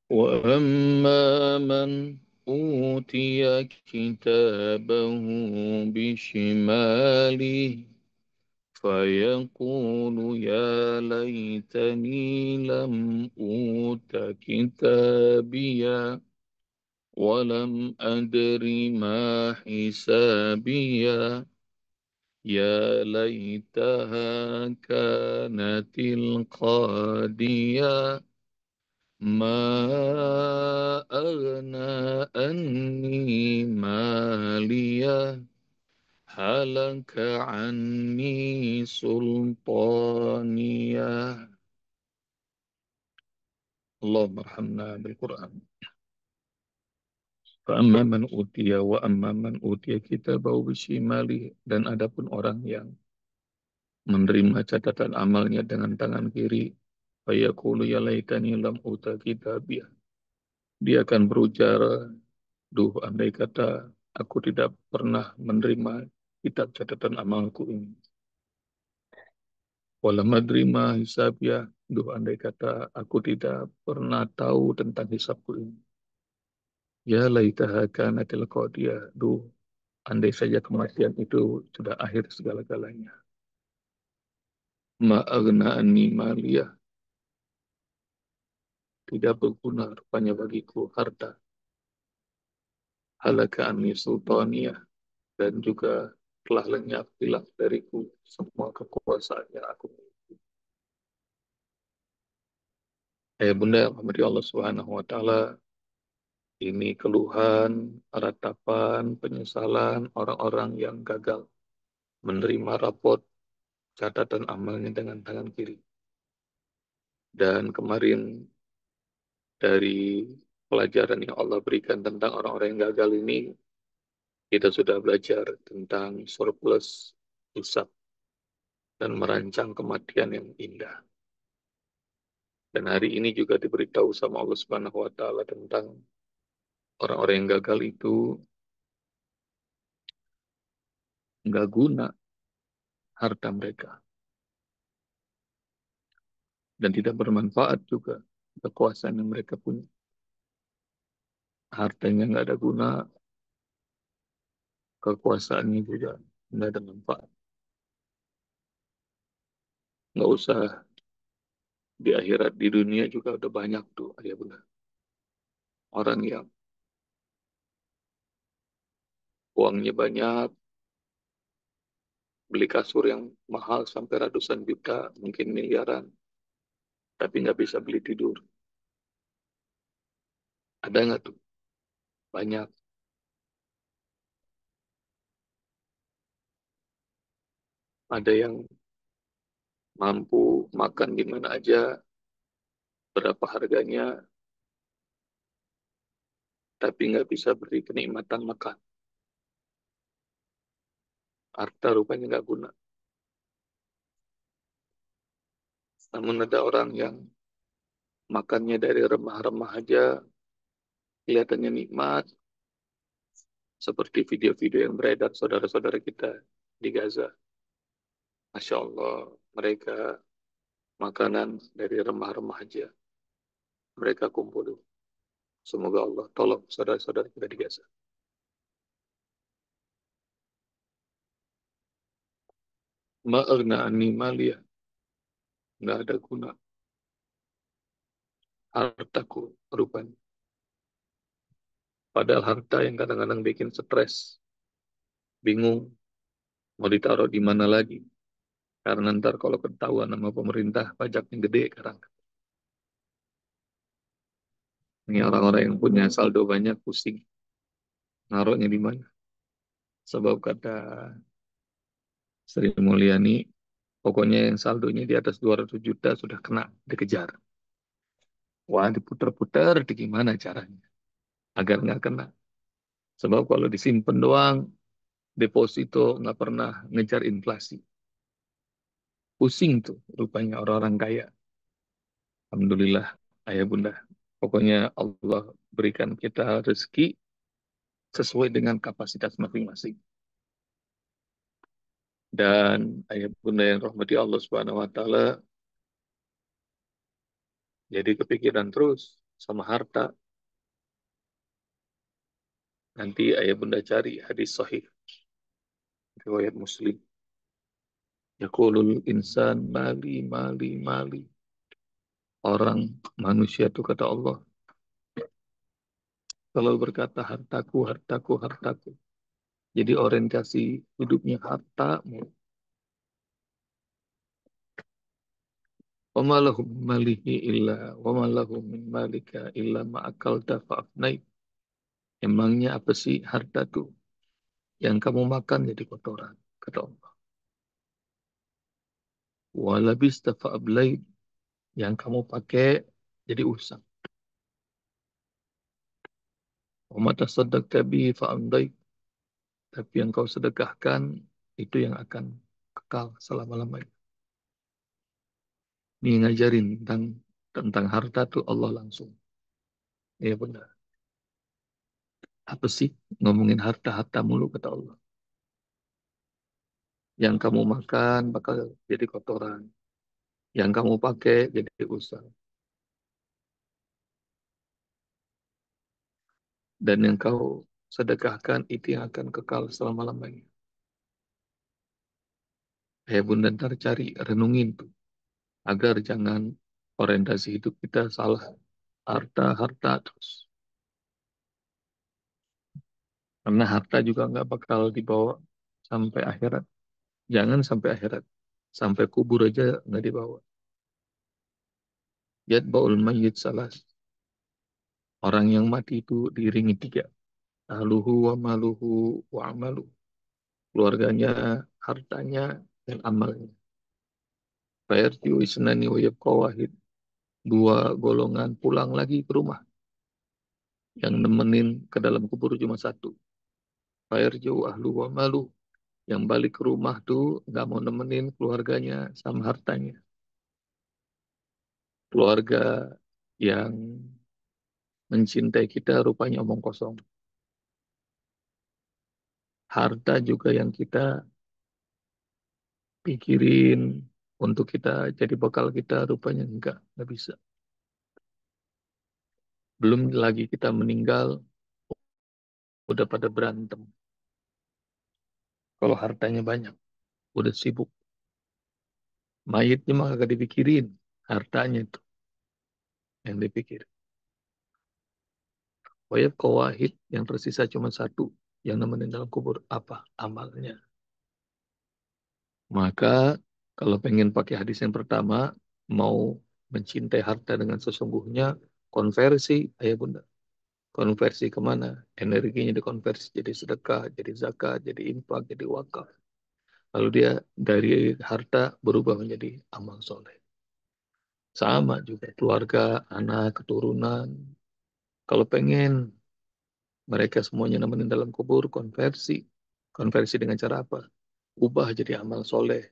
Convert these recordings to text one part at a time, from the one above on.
وأما من أوتي كتابه بشماله فيقول يا ليتني لم أوت كتابيا ولم أدر ما حسابيا يا ليتها كانت القاضية ما أغنى عني مالية هلك عني سلطانية. اللهم ارحمنا بالقرآن. فأما من utiya wa amma man utiya kitabahu bishimali, dan adapun orang yang menerima catatan amalnya dengan tangan kiri, fayaqulu ya laitani lam uta kitabiyah, dia akan berujar, duh andai kata aku tidak pernah menerima kitab catatan amalku ini. Walam adri ma hisabiyah, duh andai kata aku tidak pernah tahu tentang hisabku ini. Ya laitaha kanatil qadiyah, duh andai saja kematian itu sudah akhir segala-galanya. Ma'agna anni maliyah, tidak berguna rupanya bagiku harta. Halaka anni sultaniyah, dan juga telah lenyap hilang dariku semua kekuasaan yang aku miliki. Bunda yang rahmati Allah Subhanahu wa taala, ini keluhan, ratapan, penyesalan orang-orang yang gagal menerima rapot catatan amalnya dengan tangan kiri. Dan kemarin dari pelajaran yang Allah berikan tentang orang-orang yang gagal ini, kita sudah belajar tentang surplus, hisab, dan merancang kematian yang indah. Dan hari ini juga diberitahu sama Allah Subhanahu wa taala tentang orang-orang yang gagal itu nggak guna harta mereka dan tidak bermanfaat juga kekuasaan yang mereka punya. Hartanya nggak ada guna, kekuasaannya juga nggak ada manfaat. Nggak usah di akhirat, di dunia juga udah banyak tuh, ayah bunda. Orang yang uangnya banyak, beli kasur yang mahal sampai ratusan juta, mungkin miliaran, tapi nggak bisa beli tidur. Ada nggak tuh? Banyak. Ada yang mampu makan di mana aja, berapa harganya, tapi nggak bisa beri kenikmatan makan. Harta rupanya nggak guna. Namun ada orang yang makannya dari remah-remah aja, kelihatannya nikmat, seperti video-video yang beredar saudara-saudara kita di Gaza. Masya Allah, mereka makanan dari remah-remah aja. Mereka kumpul. Semoga Allah tolong saudara-saudara kita di Gaza. Ma'agna anni maliyah, nggak ada guna hartaku rupanya. Padahal harta yang kadang-kadang bikin stres, bingung, mau ditaruh di mana lagi. Karena ntar kalau ketahuan sama pemerintah, pajaknya gede sekarang. Ini orang-orang yang punya saldo banyak pusing. Naruhnya di mana? Sebab kata Sri Mulyani, pokoknya yang saldonya di atas 200 juta sudah kena, dikejar. Wah, diputer-puter, di gimana caranya? Agar nggak kena. Sebab kalau disimpan doang, deposito nggak pernah ngejar inflasi. Pusing tuh rupanya orang-orang kaya. Alhamdulillah, ayah bunda. Pokoknya Allah berikan kita rezeki sesuai dengan kapasitas masing-masing. Dan ayah bunda yang rahmati Allah Subhanahu wa taala, Jadi kepikiran terus sama harta. Nanti ayah bunda cari hadis sahih riwayat Muslim. Yaqulul insan mali mali mali. Orang manusia itu kata Allah kalau berkata hartaku hartaku hartaku. Jadi orientasi hidupnya harta. Wa ma lahum malihi illa wa ma lahum min malika illa ma akalta fa'afnait. Emangnya apa sih harta tuh? Yang kamu makan jadi kotoran, kata Allah. Wa labista fa'ablait. Yang kamu pakai jadi usang. Wa ma tasaddaqta bihi fa'amdait. Tapi yang kau sedekahkan itu yang akan kekal selama-lamanya. Ini ngajarin tentang harta tuh Allah langsung. Ya benar. Apa sih ngomongin harta-harta mulu kata Allah. Yang kamu makan bakal jadi kotoran. Yang kamu pakai jadi usang. Dan yang kau sedekahkan itu yang akan kekal selama-lamanya. Ya bunda ntar cari, renungin tuh. Agar jangan orientasi hidup kita salah. Harta, harta terus. Karena harta juga nggak bakal dibawa sampai akhirat. Jangan sampai akhirat. Sampai kubur aja nggak dibawa. Yatba'ul mayyit salas. Orang yang mati itu diiringi tiga. Ahluhu wa maluhu wa amalu. Keluarganya, hartanya, dan amalnya. Fayarji'u isnani wa yabqa wahid. Dua golongan pulang lagi ke rumah. Yang nemenin ke dalam kubur cuma satu. Fayarji'u ahlu wa malu. Yang balik ke rumah tuh nggak mau nemenin keluarganya sama hartanya. Keluarga yang mencintai kita rupanya omong kosong. Harta juga yang kita pikirin untuk kita jadi bekal kita rupanya enggak bisa. Belum lagi kita meninggal udah pada berantem. Kalau hartanya banyak, udah sibuk. Mayitnya mah kagak dipikirin, hartanya itu yang dipikir. Wayab kawahid yang tersisa cuma satu, yang nemenin dalam kubur apa amalnya. Maka kalau pengen pakai hadis yang pertama, mau mencintai harta dengan sesungguhnya, konversi, ayah bunda. Konversi kemana? Energinya dikonversi jadi sedekah, jadi zakat, jadi infak, jadi wakaf. Lalu dia dari harta berubah menjadi amal soleh. Sama juga keluarga, anak, keturunan. Kalau pengen mereka semuanya nemenin dalam kubur, konversi. Konversi dengan cara apa? Ubah jadi amal soleh.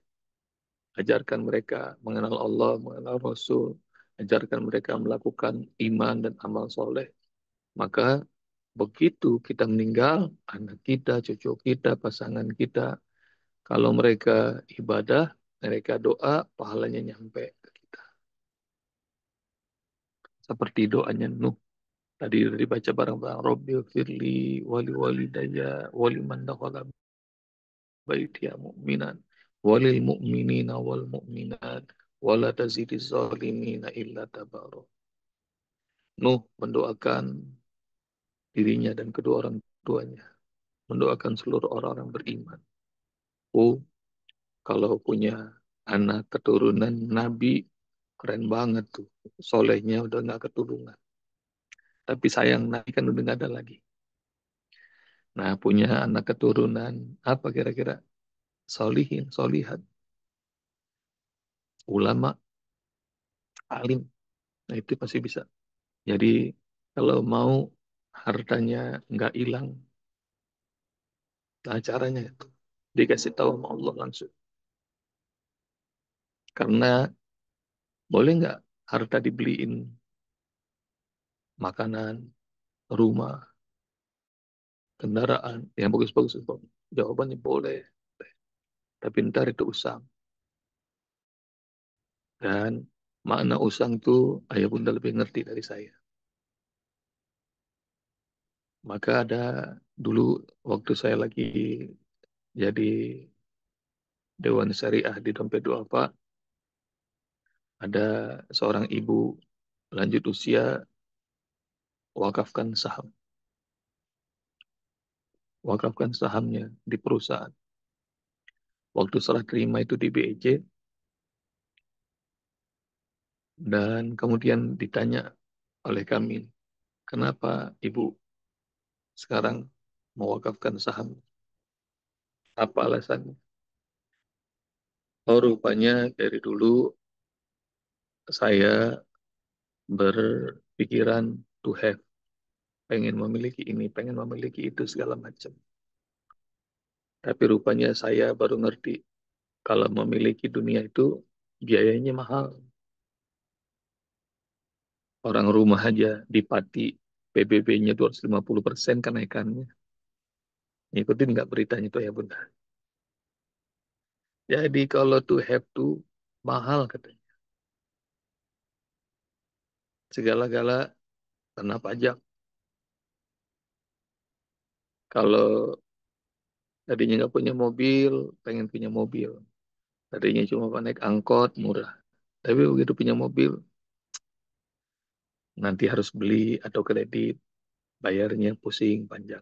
Ajarkan mereka mengenal Allah, mengenal Rasul. Ajarkan mereka melakukan iman dan amal soleh. Maka begitu kita meninggal, anak kita, cucu kita, pasangan kita, kalau mereka ibadah, mereka doa, pahalanya nyampe ke kita. Seperti doanya Nuh. Tadi udah dibaca bareng-bareng. Robbi firli wali walidayya wali man dakhala baitiya mu'minan walil mu'minina wal mu'minat wala tazidiz zalimina illa tabara. Nuh mendoakan dirinya dan kedua orang tuanya. Mendoakan seluruh orang-orang beriman. Oh, kalau punya anak keturunan Nabi, keren banget tuh. Solehnya udah nggak keturunan. Tapi sayang Nabi kan udah nggak ada lagi. Nah, punya anak keturunan apa kira-kira? Solihin, solihat, ulama, alim. Nah, itu pasti bisa. Jadi, kalau mau hartanya nggak hilang, nah caranya itu dikasih tahu sama Allah langsung. Karena boleh nggak harta dibeliin makanan, rumah, kendaraan yang bagus-bagus? Jawabannya boleh. Tapi ntar itu usang. Dan Makna usang itu ayah bunda lebih ngerti dari saya. Maka ada dulu waktu saya lagi jadi Dewan Syariah di Dompet Duafa, ada seorang ibu lanjut usia wakafkan saham. Wakafkan sahamnya di perusahaan. Waktu serah terima itu di BEJ, dan kemudian ditanya oleh kami, kenapa ibu sekarang mewakafkan saham? Apa alasannya? Oh, rupanya dari dulu saya berpikiran to have, pengen memiliki ini, pengen memiliki itu segala macam. Tapi rupanya saya baru ngerti kalau memiliki dunia itu biayanya mahal. Orang rumah aja di Pati PBB-nya 250% kenaikannya. Ngikutin nggak beritanya itu ya bunda? Jadi kalau to have to mahal katanya. Segala-gala kena pajak. Kalau tadinya nggak punya mobil, pengen punya mobil. Tadinya cuma naik angkot murah. Tapi begitu punya mobil, nanti harus beli atau kredit, bayarnya pusing panjang.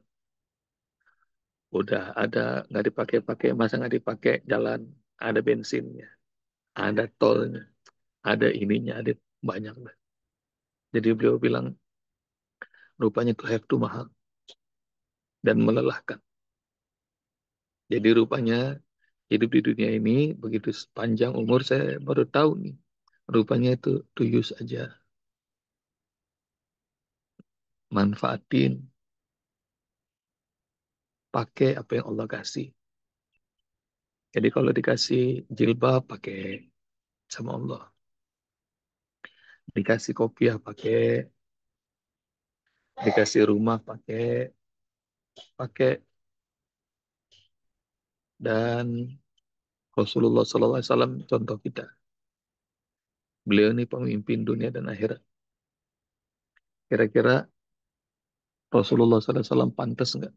Udah ada nggak dipakai-pakai, masa nggak dipakai jalan, ada bensinnya, ada tolnya, ada ininya, ada banyak. Jadi beliau bilang rupanya to have to mahal dan melelahkan. Jadi rupanya hidup di dunia ini begitu sepanjang umur saya baru tahu nih. Rupanya itu to use aja, manfaatin, pakai apa yang Allah kasih. Jadi kalau dikasih jilbab pakai sama Allah, dikasih kopiah pakai, dikasih rumah pakai, pakai. Dan Rasulullah SAW contoh kita. Beliau ini pemimpin dunia dan akhirat. Kira-kira Rasulullah SAW pantas nggak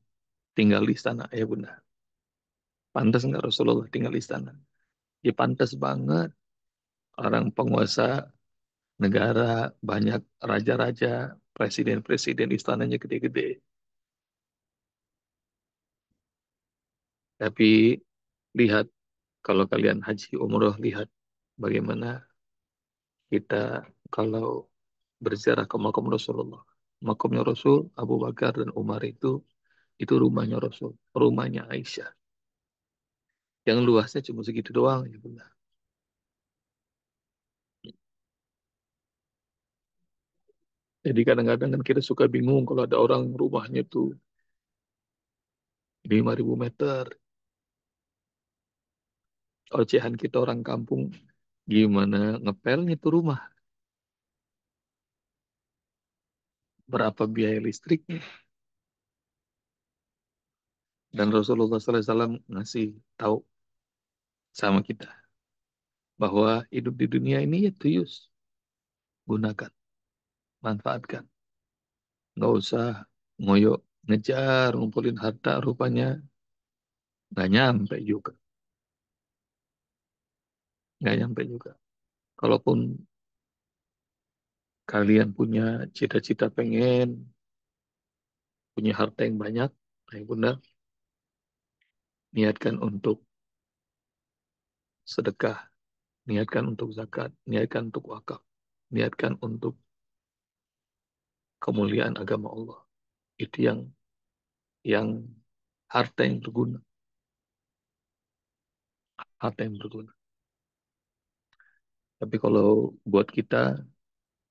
tinggal di istana, ya bunda? Pantas nggak Rasulullah tinggal di istana? Ya pantas banget. Orang penguasa negara, banyak raja-raja, presiden-presiden, istananya gede-gede. Tapi lihat, kalau kalian haji umroh, lihat bagaimana kita kalau berziarah ke makam Rasulullah. Makamnya Rasul, Abu Bakar dan Umar itu rumahnya Rasul, rumahnya Aisyah. Yang luasnya cuma segitu doang, ya bunda. Jadi kadang-kadang kan kita suka bingung kalau ada orang rumahnya tuh 5.000 meter. Ocehan kita orang kampung, gimana ngepelnya tuh rumah? Berapa biaya listriknya? Dan Rasulullah SAW ngasih tahu sama kita bahwa hidup di dunia ini ya tuyus, gunakan, manfaatkan. Nggak usah ngoyo ngejar, ngumpulin harta, rupanya nggak nyampe juga. Nggak nyampe juga. Kalaupun kalian punya cita-cita pengen punya harta yang banyak, nah bunda, niatkan untuk sedekah, niatkan untuk zakat, niatkan untuk wakaf, niatkan untuk kemuliaan agama Allah. Itu yang harta yang berguna, harta yang berguna. Tapi kalau buat kita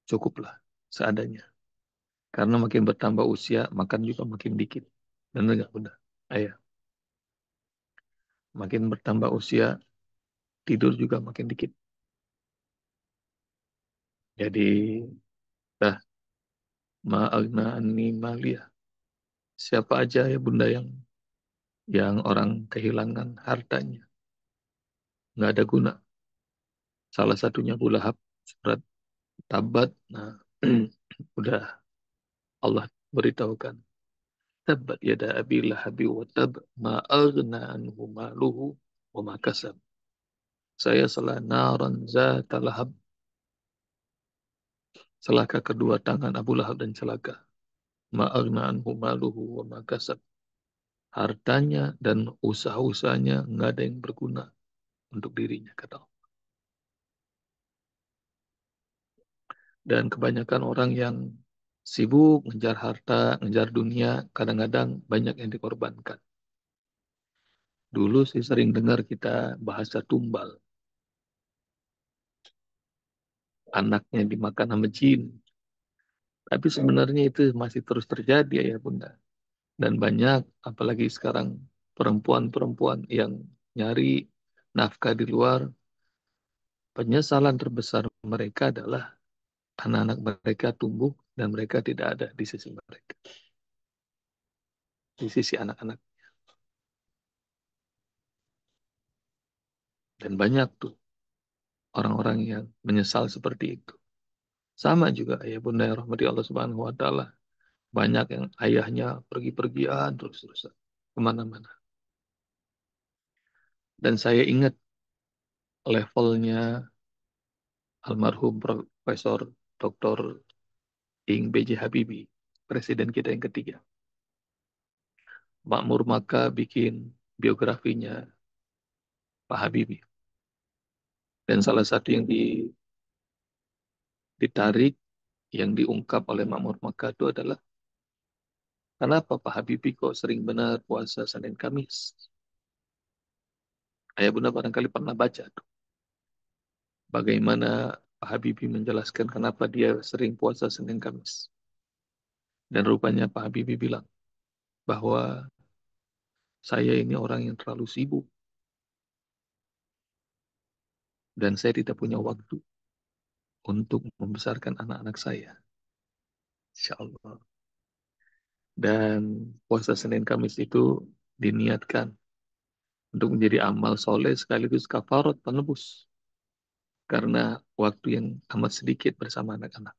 cukuplah seadanya. Karena makin bertambah usia, makan juga makin dikit. Benar nggak bunda? Ayah, makin bertambah usia, tidur juga makin dikit. Jadi, dah ma'agna anni maliyah. Siapa aja ya bunda yang orang kehilangan hartanya, nggak ada guna. Salah satunya Abu Lahab. surat Tabat. Nah, udah Allah beritahukan. Tabat yada abi lahabi wa tab ma aghna anhu maluhu wa ma kasab. Saya salah naran zata lahab. Celaka kedua tangan Abu Lahab dan celaka. Ma aghna anhu maluhu wa ma kasab. Hartanya dan usaha-usahanya nggak ada yang berguna untuk dirinya, kata Allah. Dan kebanyakan orang yang sibuk ngejar harta, ngejar dunia, kadang-kadang banyak yang dikorbankan. Dulu sih sering dengar kita bahasa tumbal. Anaknya dimakan sama jin. Tapi sebenarnya itu masih terus terjadi ya Bunda. Dan banyak, apalagi sekarang perempuan-perempuan yang nyari nafkah di luar, penyesalan terbesar mereka adalah anak-anak mereka tumbuh dan mereka tidak ada di sisi mereka, di sisi anak-anak. Dan banyak tuh orang-orang yang menyesal seperti itu. Sama juga ayah bunda yang rahmati Allah Subhanahu wa taala. Banyak yang ayahnya pergi-pergian terus-terusan kemana-mana. Dan saya ingat levelnya almarhum Profesor Dr. Ing B.J. Habibie, presiden kita yang ketiga. Makmur Maka bikin biografinya Pak Habibie. Dan salah satu yang ditarik, yang diungkap oleh Makmur Maka itu adalah kenapa Pak Habibie kok sering benar puasa Senin Kamis. Ayah bunda barangkali pernah baca tuh, bagaimana Pak Habibie menjelaskan kenapa dia sering puasa Senin Kamis. Dan rupanya Pak Habibie bilang bahwa saya ini orang yang terlalu sibuk dan saya tidak punya waktu untuk membesarkan anak-anak saya. Insya Allah. Dan puasa Senin Kamis itu diniatkan untuk menjadi amal soleh sekaligus kafarat penebus. Karena waktu yang amat sedikit bersama anak-anak.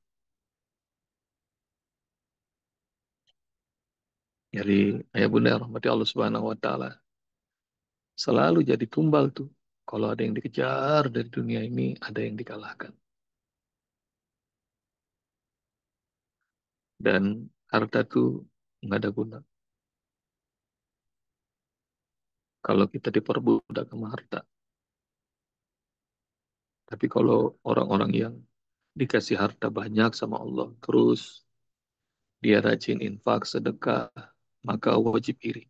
Jadi ayah bunda rahmati Allah Subhanahu wa taala selalu jadi tumbal tuh. Kalau ada yang dikejar dari dunia ini, ada yang dikalahkan. Dan harta tuh nggak ada guna. Kalau kita diperbudak sama harta. Tapi kalau orang-orang yang dikasih harta banyak sama Allah, terus dia rajin infak, sedekah, maka wajib iri.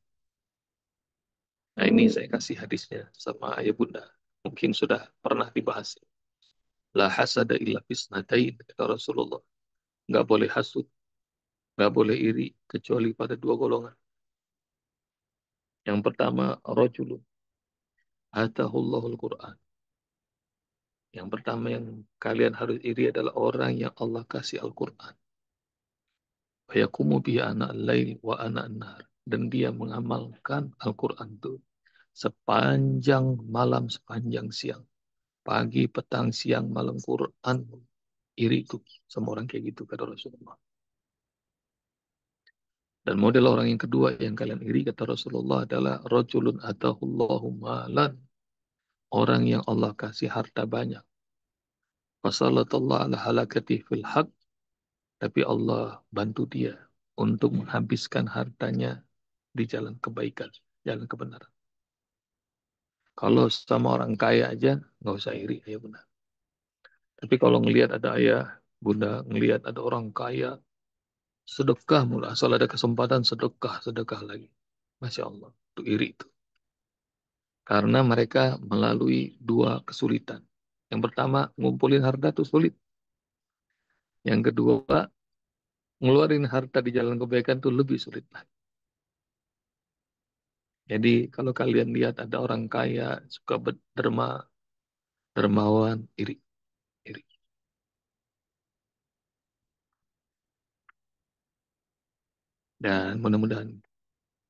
Nah ini saya kasih hadisnya sama ayah bunda. Mungkin sudah pernah dibahas. La hasada illa fisnatain, kata Rasulullah. Nggak boleh hasut, nggak boleh iri, kecuali pada dua golongan. Yang pertama, rajulun atahullahul Quran. Yang pertama yang kalian harus iri adalah orang yang Allah kasih Al-Quran. Fayakumu bihi ana al-lail wa ana an-nahar. Dan dia mengamalkan Al-Quran itu sepanjang malam, sepanjang siang. Pagi, petang, siang, malam Quran. Iri itu sama orang kayak gitu, kata Rasulullah. Dan model orang yang kedua yang kalian iri, kata Rasulullah, adalah rajulun atahullahu malan. Orang yang Allah kasih harta banyak. Wasallatallah ala halakati fil haq. Tapi Allah bantu dia untuk menghabiskan hartanya di jalan kebaikan, jalan kebenaran. Kalau sama orang kaya aja, nggak usah iri, ya benar. Tapi kalau ngelihat ada ayah, bunda, ngelihat ada orang kaya, sedekah mula. Asal ada kesempatan, sedekah, sedekah lagi. Masya Allah, itu iri itu. Karena mereka melalui dua kesulitan. Yang pertama, ngumpulin harta itu sulit. Yang kedua, ngeluarin harta di jalan kebaikan itu lebih sulit lagi. Jadi kalau kalian lihat ada orang kaya, suka dermawan, iri, iri. Dan mudah-mudahan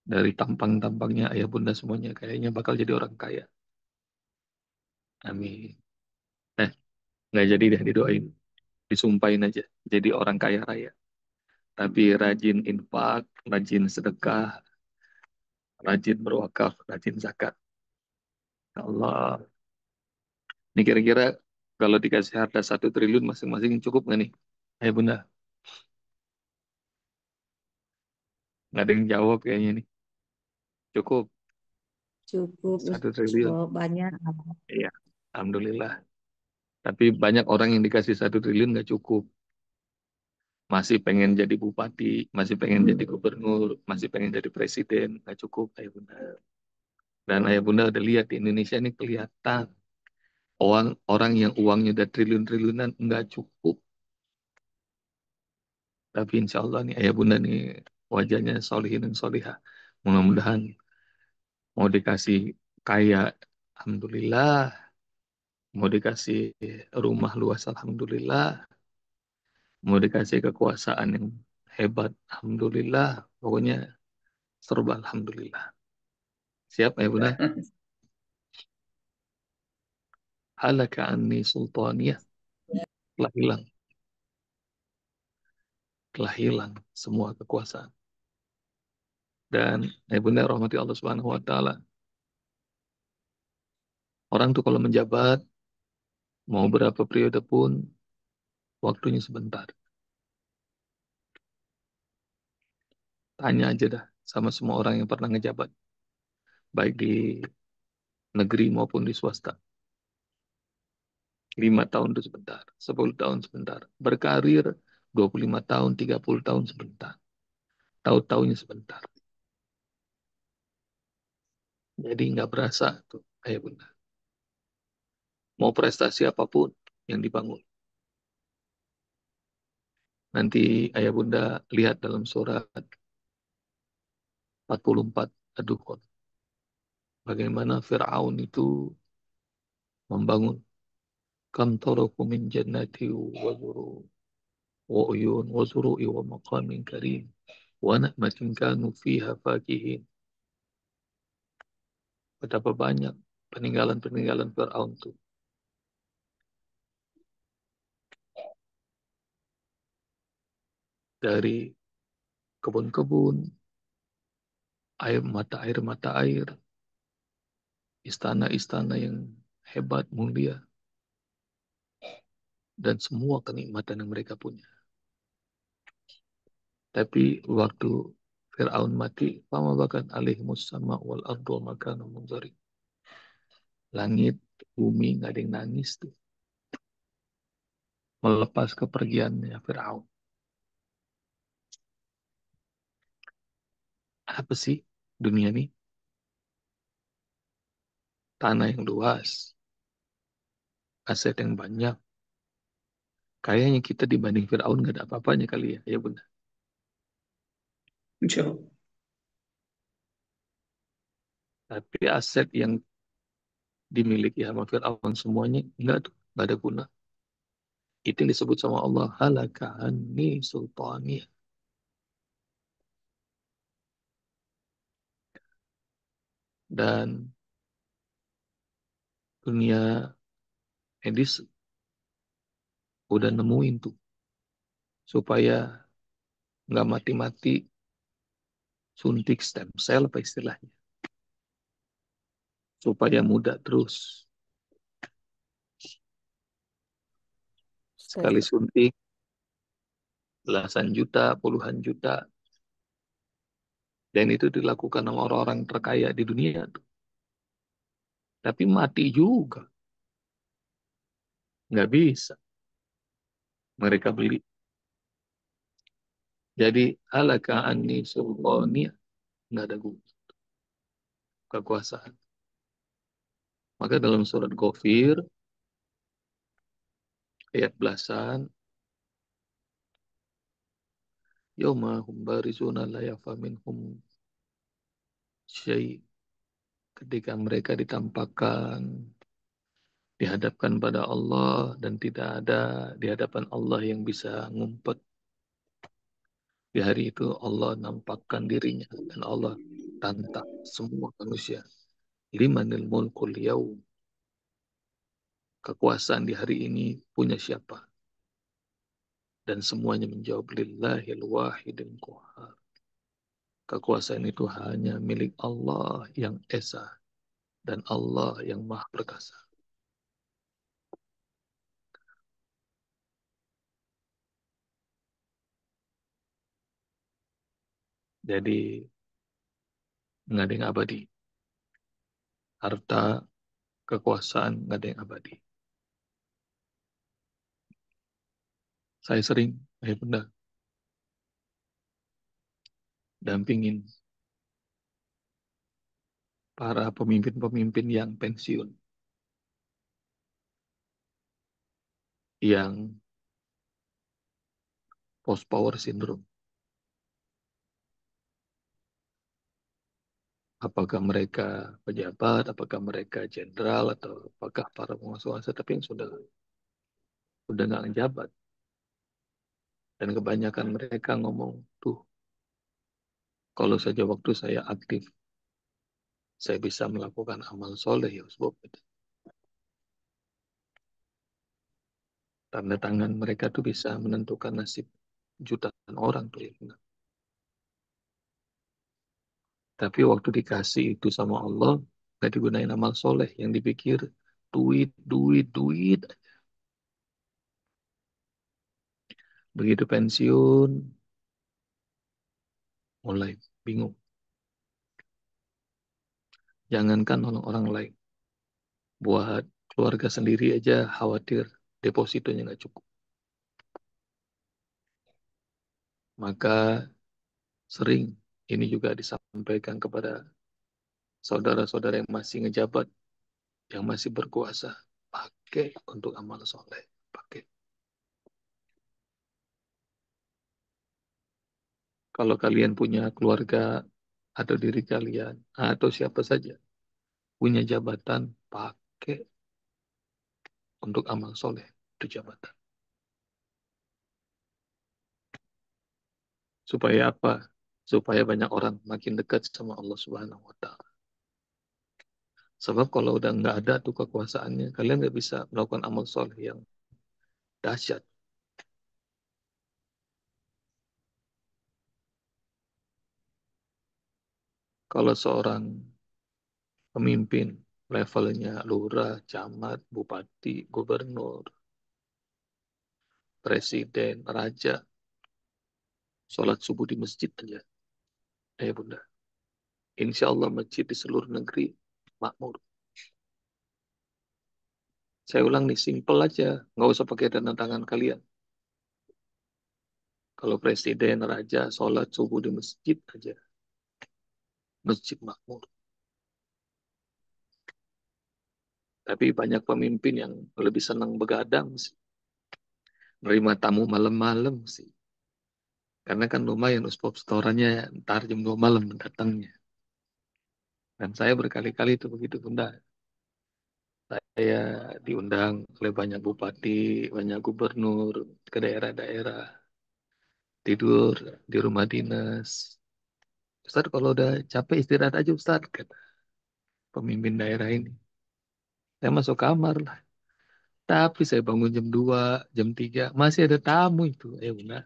dari tampang-tampangnya ayah bunda semuanya kayaknya bakal jadi orang kaya. Amin. Nah, Nggak jadi deh didoain, disumpahin aja. Jadi orang kaya raya. Tapi rajin infak, rajin sedekah, rajin berwakaf, rajin zakat. Ya Allah. Ini kira-kira kalau dikasih harta 1 triliun masing-masing cukup nggak nih? Ayo bunda, nggak ada yang jawab kayaknya nih. Cukup Cukup, 1 triliun. banyak. Iya, alhamdulillah. Tapi banyak orang yang dikasih 1 triliun nggak cukup. Masih pengen jadi bupati, masih pengen jadi gubernur, masih pengen jadi presiden, nggak cukup, ayah bunda. Dan ayah bunda udah lihat di Indonesia ini kelihatan orang orang yang uangnya udah triliun-triliunan nggak cukup. Tapi insya Allah nih ayah bunda nih wajahnya solihin dan solihah. Mudah-mudahan mau dikasih kaya, alhamdulillah. Mau dikasih rumah luas, alhamdulillah. Mau dikasih kekuasaan yang hebat, alhamdulillah. Pokoknya serba alhamdulillah. Siap ayah bunda? Halaka anni sultaniyah. Telah hilang. Telah hilang semua kekuasaan. Dan ayah bunda rahmati Allah Subhanahu wa taala. Orang tuh kalau menjabat mau berapa periode pun waktunya sebentar. Tanya aja dah sama semua orang yang pernah ngejabat, baik di negeri maupun di swasta. 5 tahun itu sebentar, 10 tahun sebentar. Berkarir 25 tahun, 30 tahun sebentar. Tahu-taunya sebentar. Jadi nggak berasa tuh, ayah bunda. Mau prestasi apapun yang dibangun. Nanti ayah bunda lihat dalam surat 44 Ad-Dukhan. Bagaimana Fir'aun itu membangun kam taraku min jannati wa zuru wa uyun wa zuru'i wa maqamin karim wa na'matin kanu fiha fakihin. Betapa banyak peninggalan-peninggalan Fir'aun itu. Dari kebun-kebun, mata air, istana-istana yang hebat, mulia, dan semua kenikmatan yang mereka punya. Tapi waktu Fir'aun mati, fama bakan alaihimus sama wal ardu wa makanu munzari. Langit, bumi, nggak ada yang nangis tuh. Melepas kepergiannya Fir'aun. Apa sih dunia ini? Tanah yang luas, aset yang banyak. Kayaknya kita dibanding Fir'aun nggak ada apa-apanya kali ya. Ya benar. Jauh. Tapi aset yang dimiliki sama Fir'aun semuanya enggak tuh, enggak ada guna. Itu yang disebut sama Allah halaka anni sultani. Dan dunia medis udah nemuin tuh supaya nggak mati-mati suntik stem cell apa istilahnya supaya muda terus sekali Step. suntik belasan juta puluhan juta dan itu dilakukan sama orang-orang terkaya di dunia tuh tapi mati juga nggak bisa mereka beli jadi halaka anni sultani nggak ada guna kekuasaan. Maka dalam surat Ghafir ayat belasan, yauma hum barizuna la yafa minhum syai' ketika mereka ditampakkan dihadapkan pada Allah dan tidak ada di hadapan Allah yang bisa ngumpet. Di hari itu Allah nampakkan dirinya dan Allah tantang semua manusia. Limanil mulkul yaum. kekuasaan di hari ini punya siapa? Dan semuanya menjawab lillahil wahidil qahhar. Kekuasaan itu hanya milik Allah yang esa dan Allah yang maha perkasa. Jadi nggak ada yang abadi. Harta, kekuasaan nggak ada yang abadi. Saya sering, bunda, dampingin para pemimpin-pemimpin yang pensiun, yang post power syndrome. Apakah mereka pejabat, apakah mereka jenderal, atau apakah para penguasa, tapi yang sudah nggak ngejabat. Dan kebanyakan mereka ngomong, tuh, kalau saja waktu saya aktif, saya bisa melakukan amal soleh, ya sebab itu. Tanda tangan mereka tuh bisa menentukan nasib jutaan orang tuh, ya. Tapi waktu dikasih itu sama Allah, nggak digunain amal soleh, yang dipikir duit, duit, duit. Begitu pensiun, mulai bingung. Jangankan orang lain, buat keluarga sendiri aja khawatir depositonya nggak cukup. Maka sering ini juga disampaikan kepada saudara-saudara yang masih ngejabat, yang masih berkuasa, pakai untuk amal soleh, pakai. Kalau kalian punya keluarga atau diri kalian atau siapa saja punya jabatan, pakai untuk amal soleh itu jabatan. Supaya apa? Supaya banyak orang makin dekat sama Allah Subhanahu Wa Taala. Sebab kalau udah nggak ada tuh kekuasaannya, kalian nggak bisa melakukan amal soleh yang dahsyat. Kalau seorang pemimpin levelnya lurah, camat, bupati, gubernur, presiden, raja, sholat subuh di masjid aja, bunda. Insya Allah masjid di seluruh negeri makmur. Saya ulang nih, simple aja, nggak usah pakai dana tangan kalian. Kalau presiden, raja, sholat subuh di masjid aja, masjid makmur. Tapi banyak pemimpin yang lebih senang begadang sih. Menerima tamu malam-malam sih. Karena kan lumayan usbop setorannya ntar jam 2 malam datangnya. Dan saya berkali-kali itu begitu bunda. Saya diundang oleh banyak bupati, banyak gubernur ke daerah-daerah. Tidur di rumah dinas. Ustaz kalau udah capek istirahat aja Ustaz, kata pemimpin daerah ini. Saya masuk kamar lah. Tapi saya bangun jam 2, jam 3 masih ada tamu itu. Bunda.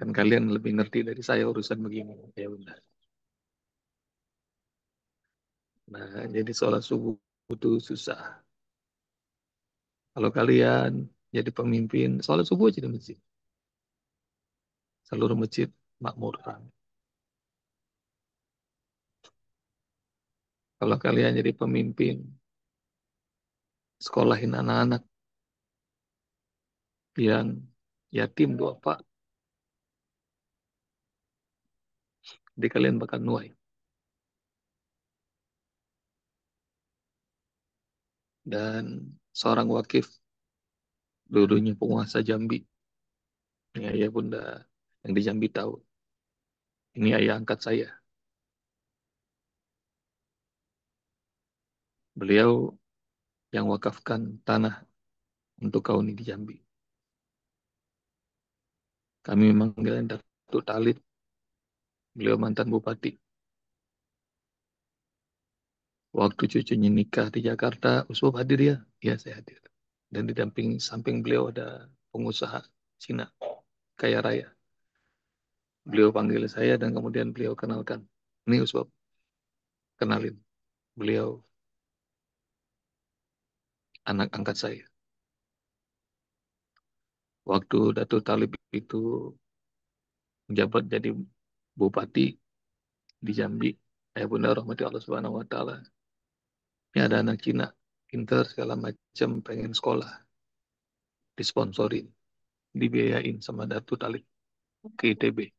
Dan kalian lebih ngerti dari saya urusan begini. Ya bunda. Nah, jadi sholat subuh itu susah. Kalau kalian jadi pemimpin, sholat subuh aja di masjid. Seluruh masjid makmur. Kalau kalian jadi pemimpin, sekolahin anak-anak yang yatim dua pak, jadi kalian bakal nuai. Dan seorang wakif, dulunya penguasa Jambi, ini ayah bunda yang di Jambi tahu. Ini ayah angkat saya. Beliau yang wakafkan tanah untuk kauni di Jambi. Kami memanggilnya Datuk Talib. Beliau mantan bupati. Waktu cucunya nikah di Jakarta, Usbab hadir ya? Ya, saya hadir. Dan di samping beliau ada pengusaha Cina, kaya raya. Beliau panggil saya dan kemudian beliau kenalkan. Ini Usbab, kenalin. Beliau anak angkat saya. Waktu Datuk Talib itu menjabat jadi bupati di Jambi, Bunda rahmati Allah Subhanahu wa taala. Ini ada anak Cina, pinter segala macam, pengen sekolah, disponsorin, dibiayain sama Datuk Talib ke ITB.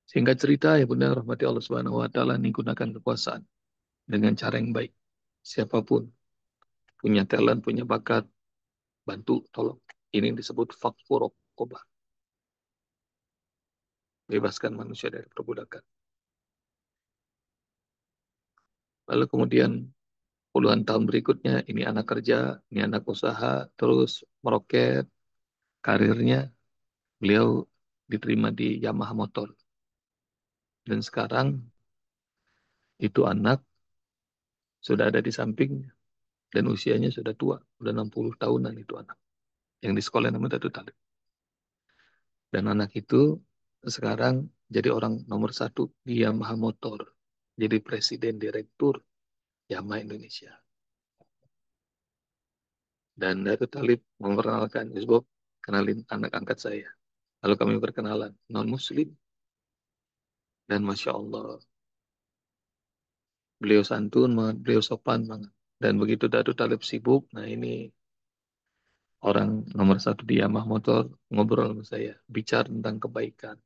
Singkat cerita, Bunda rahmati Allah Subhanahu wa taala, ini gunakan kekuasaan dengan cara yang baik. Siapapun punya talent, punya bakat, bantu, tolong. Ini disebut fakfur rokobah, bebaskan manusia dari perbudakan. Lalu kemudian puluhan tahun berikutnya, ini anak kerja, ini anak usaha, terus meroket karirnya. Beliau diterima di Yamaha Motor. Dan sekarang itu anak sudah ada di sampingnya. Dan usianya sudah tua, sudah 60 tahunan itu anak. Yang di sekolah namanya Datu Talib. Dan anak itu sekarang jadi orang nomor satu di Yamaha Motor. Jadi presiden direktur Yamaha Indonesia. Dan Datu Talib memperkenalkan, Yusuf, kenalin anak angkat saya. Lalu kami berkenalan, non-muslim. Dan Masya Allah, beliau santun banget, beliau sopan banget. Dan begitu Datu Talib sibuk, nah ini orang nomor satu di Yamaha Motor ngobrol sama saya, bicara tentang kebaikan.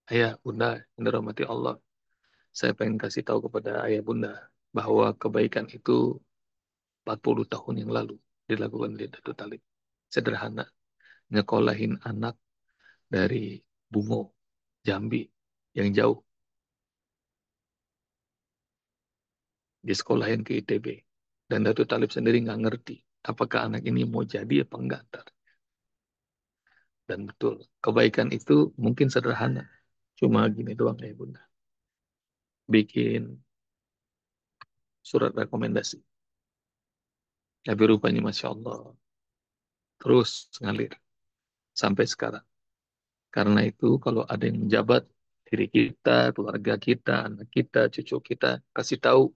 Ayah, Bunda, yang dirahmati Allah, saya pengen kasih tahu kepada ayah Bunda bahwa kebaikan itu 40 tahun yang lalu dilakukan oleh Datu Talib. Sederhana, nyekolahin anak dari Bungo, Jambi, yang jauh, disekolahin ke ITB. Dan Datu Talib sendiri nggak ngerti apakah anak ini mau jadi apa enggak ntar. Dan betul, kebaikan itu mungkin sederhana. Cuma gini doang ya Bunda. Bikin surat rekomendasi. Tapi rupanya Masya Allah. Terus ngalir sampai sekarang. Karena itu kalau ada yang menjabat diri kita, keluarga kita, anak kita, cucu kita, kasih tahu.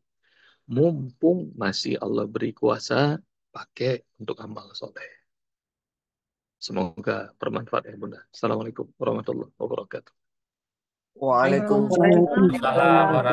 Mumpung masih Allah beri kuasa, pakai untuk amal soleh. Semoga bermanfaat ya Bunda. Assalamualaikum warahmatullahi wabarakatuh. Waalaikumsalam Waalaikumsalam warahmatullahi warahmatullahi